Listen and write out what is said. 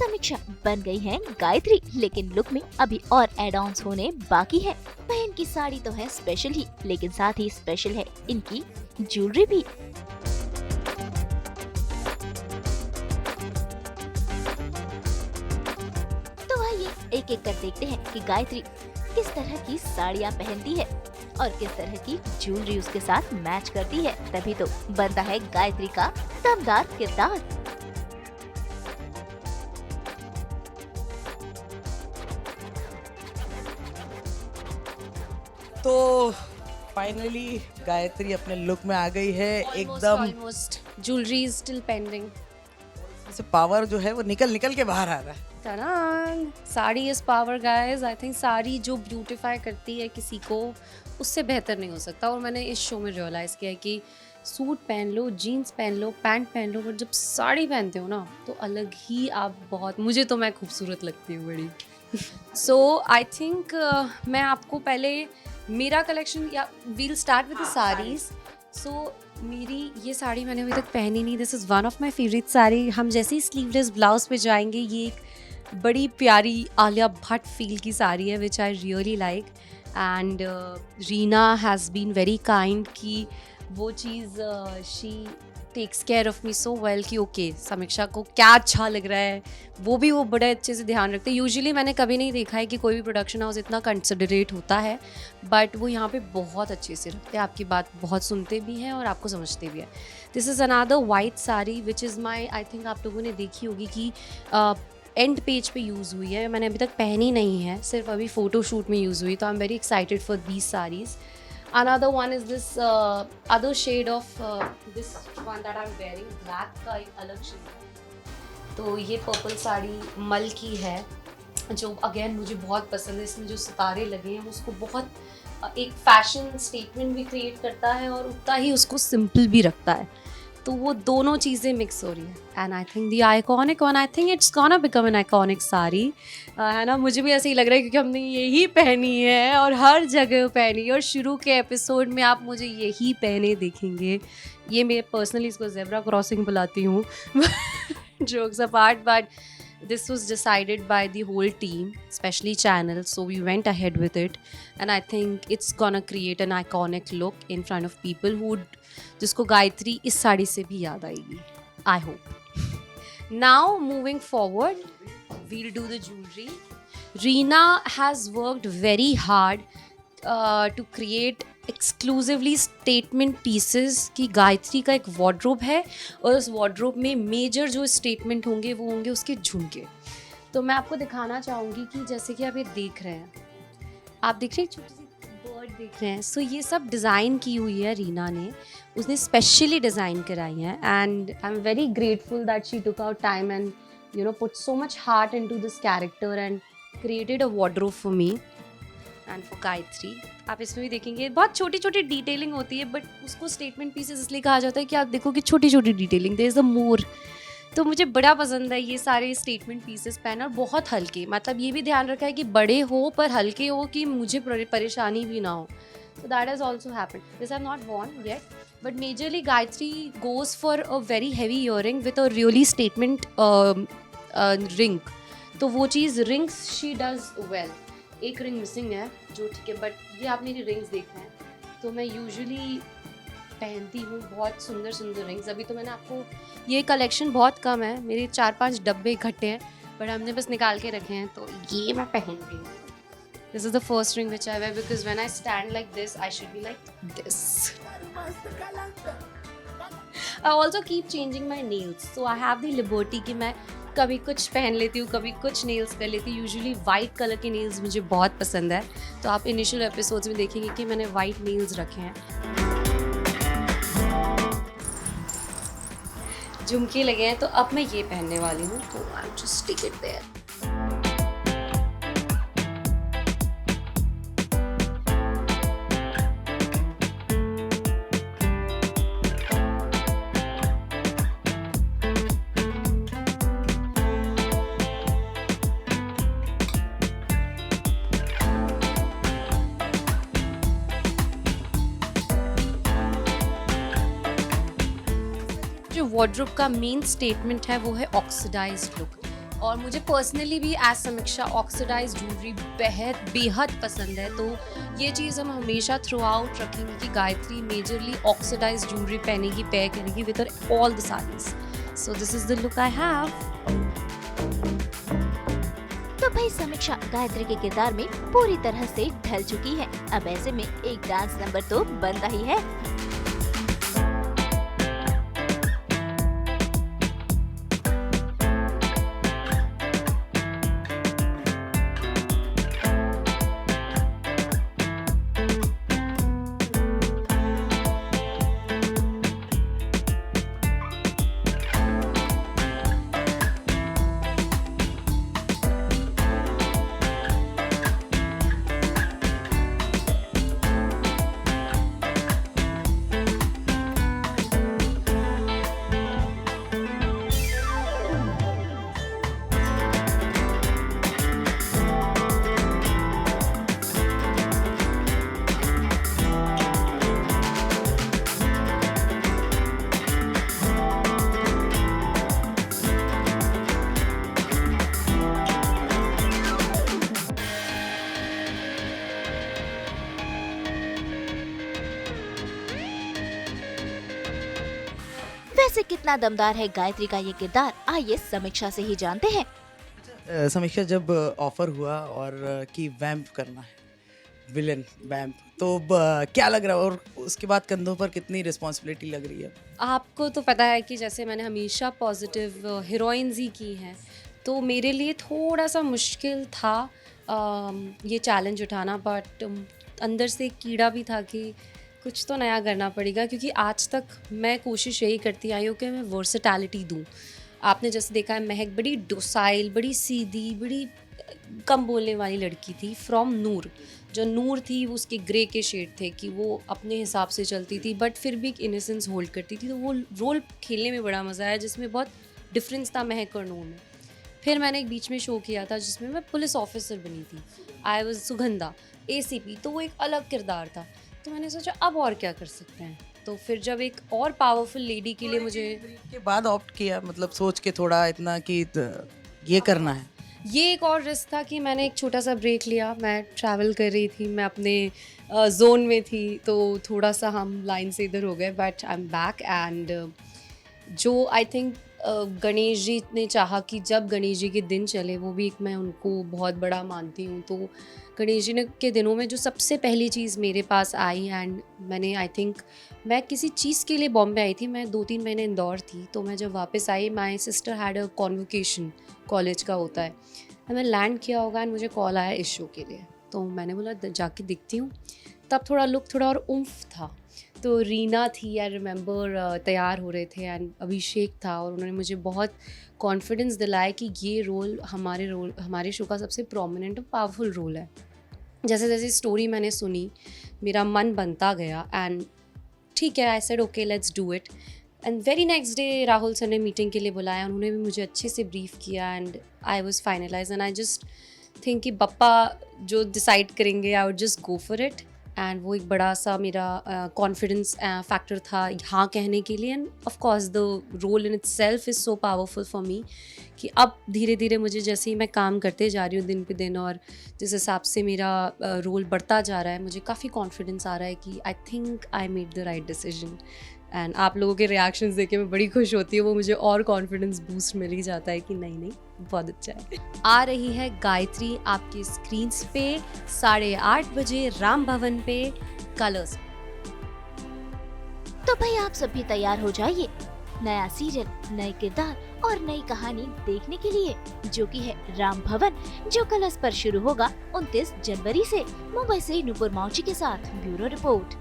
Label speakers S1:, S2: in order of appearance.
S1: समीक्षा बन गई है गायत्री, लेकिन लुक में अभी और एड ऑन्स होने बाकी है। वह इनकी साड़ी तो है स्पेशल ही, लेकिन साथ ही स्पेशल है इनकी ज्वेलरी भी। तो आइए एक एक कर देखते हैं कि गायत्री किस तरह की साड़ियाँ पहनती है और किस तरह की ज्वेलरी उसके साथ मैच करती है, तभी तो बनता है गायत्री का दमदार किरदार।
S2: तो फाइनली गायत्री अपने लुक में आ गई है एकदम।
S3: Almost jewellery is still pending.
S2: से पावर जो है वो निकल निकल के बाहर आ रहा है।
S3: तनांग sari is power guys. I think sari जो ब्यूटीफाई करती है किसी को, उससे बेहतर नहीं हो सकता। और मैंने इस शो में रियलाइज़ किया है कि सूट पहन लो, जीन्स पहन लो, पैंट पहन लो, बट जब साड़ी पहनते हो ना तो अलग ही आप बहुत, मुझे तो मैं खूबसूरत लगती हूँ बड़ी। सो आई थिंक मैं आपको पहले मेरा कलेक्शन, या we'll start with the saris. So मेरी ये साड़ी मैंने अभी तक पहनी नहीं। This is one of my favourite sari. हम जैसे ही स्लीवलेस ब्लाउज पे जाएंगे, ये एक बड़ी प्यारी आलिया भट्ट फील की साड़ी है which I really like. And Reena has been very kind कि वो चीज़ she takes care of me so well कि ओके समीक्षा को क्या अच्छा लग रहा है, वो भी वो बड़े अच्छे से ध्यान रखते हैं। यूजुअली मैंने कभी नहीं देखा है कि कोई भी प्रोडक्शन हाउस इतना कंसिडरेट होता है, बट वो यहाँ पे बहुत अच्छे से रखते हैं, आपकी बात बहुत सुनते भी हैं और आपको समझते भी हैं। This is another white sari which is my, I think आप लोगों ने देखी होगी कि एंड पेज पे यूज़ हुई है। मैंने अभी तक पहनी नहीं है, सिर्फ अभी फ़ोटो शूट में यूज़ हुई। तो I am very excited for these saris. Another one is this other shade of this one that I'm wearing, black का एक अलग shade है। तो ये पर्पल साड़ी मल की है, जो अगेन मुझे बहुत पसंद है। इसमें जो सितारे लगे हैं उसको बहुत एक फैशन स्टेटमेंट भी क्रिएट करता है और उतना ही उसको सिंपल भी रखता है। तो वो दोनों चीज़ें मिक्स हो रही है। And I think the iconic one, I think it's gonna become an iconic sari, है ना। मुझे भी ऐसे ही लग रहा है क्योंकि हमने यही पहनी है और हर जगह पहनी है, और शुरू के एपिसोड में आप मुझे यही पहने देखेंगे। ये मैं पर्सनली इसको ज़ेब्रा क्रॉसिंग बुलाती हूँ, jokes apart, but this was decided by the whole team, especially channel, so we went ahead with it, and I think it's gonna create an iconic look in front of people who जिसको गायत्री इस साड़ी से भी याद आएगी, I hope. Now moving forward, we'll do the jewelry. Reena has worked very hard to create exclusively statement pieces की गायत्री का एक wardrobe है, और उस वार्डरोब में मेजर जो स्टेटमेंट होंगे वो होंगे उसके झुमके। तो मैं आपको दिखाना चाहूँगी कि जैसे कि आप ये देख रहे हैं, आप देख रहे हैं छोटी सी बर्ड देख रहे हैं। सो ये सब डिज़ाइन की हुई है रीना ने, उसने स्पेशली डिज़ाइन कराई हैं। And I am very grateful that she took out time and you know put so much heart into this character and created a wardrobe for me and for Gayatri. आप इसमें भी देखेंगे बहुत छोटी छोटी डिटेलिंग होती है, बट उसको स्टेटमेंट पीसेस इसलिए कहा जाता है कि आप देखो कि छोटी छोटी डिटेलिंग, देयर इज़ अ मोर। तो मुझे बड़ा पसंद है ये सारे स्टेटमेंट पीसेस पहना, और बहुत हल्के, मतलब ये भी ध्यान रखा है कि बड़े हो पर हल्के हो कि मुझे परेशानी भी ना हो। So that has also happened. This I've not worn yet, but majorly Gayatri goes for a very heavy earring with a really statement ring. तो वो चीज़ rings she does well. एक रिंग मिसिंग है जो ठीक है, बट ये आप मेरी रिंग्स देख रहे हैं। तो मैं यूजुअली पहनती हूँ बहुत सुंदर सुंदर रिंग्स। अभी तो मैंने आपको, ये कलेक्शन बहुत कम है, मेरे 4-5 डब्बे इकट्ठे हैं, बट हमने बस निकाल के रखे हैं, तो ये मैं पहन रही हूँ। This is the first ring which I wear because when I stand like this I should be like this. I also keep changing my nails, so I have the liberty कि मैं कभी कुछ पहन लेती हूँ, कभी कुछ नेल्स कर लेती हूँ। यूजुअली वाइट कलर के नेल्स मुझे बहुत पसंद है, तो आप इनिशियल एपिसोड्स में देखेंगे कि मैंने वाइट नेल्स रखे हैं। झुमके लगे हैं, तो अब मैं ये पहनने वाली हूँ, तो I am just take it there. Wardrobe का मेन स्टेटमेंट है वो है ऑक्सीडाइज्ड लुक। और मुझे पर्सनली भी एज समीक्षा ऑक्सीडाइज ज्वेलरी बेहद पसंद है, तो ये चीज़ हम हमेशा थ्रू आउट रखेंगे कि गायत्री मेजरली ऑक्सीडाइज ज्वेलरी पहनेगी, पेयर करेगी with all the saris. So this is the look I have.
S1: तो भाई समीक्षा गायत्री के किरदार में पूरी तरह से ढल चुकी है। अब ऐसे में एक डांस नंबर तो बनता ही है। वैसे कितना दमदार है गायत्री का ये किरदार, आइए समीक्षा से ही जानते हैं।
S2: समीक्षा, जब ऑफर हुआ और कि वैम्प करना है, विलन वैम्प, तो क्या लग रहा है और उसके बाद कंधों पर कितनी रिस्पॉन्सिबिलिटी लग रही है?
S3: आपको तो पता है कि जैसे मैंने हमेशा पॉजिटिव हीरोइंस ही की हैं, तो मेरे लिए थोड़ा सा मुश्किल था ये चैलेंज उठाना, बट अंदर से एक कीड़ा भी था कि कुछ तो नया करना पड़ेगा, क्योंकि आज तक मैं कोशिश यही करती आई हूँ कि मैं वर्सेटैलिटी दूँ। आपने जैसे देखा है, महक बड़ी डोसाइल, बड़ी सीधी, बड़ी कम बोलने वाली लड़की थी फ्रॉम नूर। जो नूर थी वो उसके ग्रे के शेड थे कि वो अपने हिसाब से चलती थी, बट फिर भी एक इनोसेंस होल्ड करती थी। तो वो रोल खेलने में बड़ा मज़ा आया, जिसमें बहुत डिफरेंस था महक और नूर में। फिर मैंने एक बीच में शो किया था जिसमें मैं पुलिस ऑफिसर बनी थी, आई वाज सुगंधा ACP, तो वो एक अलग किरदार था। तो मैंने सोचा अब और क्या कर सकते हैं, तो फिर जब एक और पावरफुल लेडी के लिए मुझे
S2: के बाद ऑप्ट किया, मतलब सोच के थोड़ा इतना कि ये करना है।
S3: ये एक और रिस्क था कि मैंने एक छोटा सा ब्रेक लिया। मैं ट्रैवल कर रही थी, मैं अपने जोन में थी, तो थोड़ा सा हम लाइन से इधर हो गए, but I am back. And जो आई थिंक गणेश जी ने चाहा कि जब गणेश जी के दिन चले, वो भी एक मैं उनको बहुत बड़ा मानती हूँ। तो गणेश जी ने के दिनों में जो सबसे पहली चीज़ मेरे पास आई, एंड मैंने आई थिंक मैं किसी चीज़ के लिए बॉम्बे आई थी, मैं 2-3 महीने इंदौर थी। तो मैं जब वापस आई, my sister had a convocation, college का होता है, मैं लैंड किया होगा एंड मुझे कॉल आया इस शो के लिए। तो मैंने बोला जाके दिखती हूँ। तब थोड़ा लुक थोड़ा और उम्फ था। तो रीना थी, आई रिमेंबर, तैयार हो रहे थे, एंड अभिषेक था, और उन्होंने मुझे बहुत कॉन्फिडेंस दिलाया कि ये रोल हमारे शो का सबसे प्रोमिनेंट और पावरफुल रोल है। जैसे जैसे स्टोरी मैंने सुनी, मेरा मन बनता गया, एंड ठीक है, I said okay let's do it. And very next day Rahul sir ने मीटिंग के लिए बुलाया, उन्होंने भी मुझे अच्छे से ब्रीफ किया, and I was finalise. And I just think कि पप्पा जो डिसाइड करेंगे, I would just go for it. And वो एक बड़ा सा मेरा कॉन्फिडेंस फैक्टर था हाँ कहने के लिए। And of course the role in itself is so powerful for me कि अब धीरे धीरे मुझे जैसे ही मैं काम करते जा रही हूँ दिन पे दिन, और जिस हिसाब से मेरा रोल बढ़ता जा रहा है, मुझे काफ़ी कॉन्फिडेंस आ रहा है कि I think I made the right decision. And आप लोगों के रिएक्शंस देख के मैं बड़ी खुश होती हूँ, वो मुझे और कॉन्फिडेंस बूस्ट मिल ही जाता है कि नहीं बहुत अच्छा है। आ रही है गायत्री आपकी स्क्रीन्स पे 8:30 बजे राम भवन पे कलर्स।
S1: तो भाई आप सब भी तैयार हो जाइए नया सीरियल, नए किरदार और नई कहानी देखने के लिए, जो कि है राम भवन, जो कलर्स पर शुरू होगा 29 जनवरी से। मुंबई से नूपुर मौची के साथ ब्यूरो रिपोर्ट।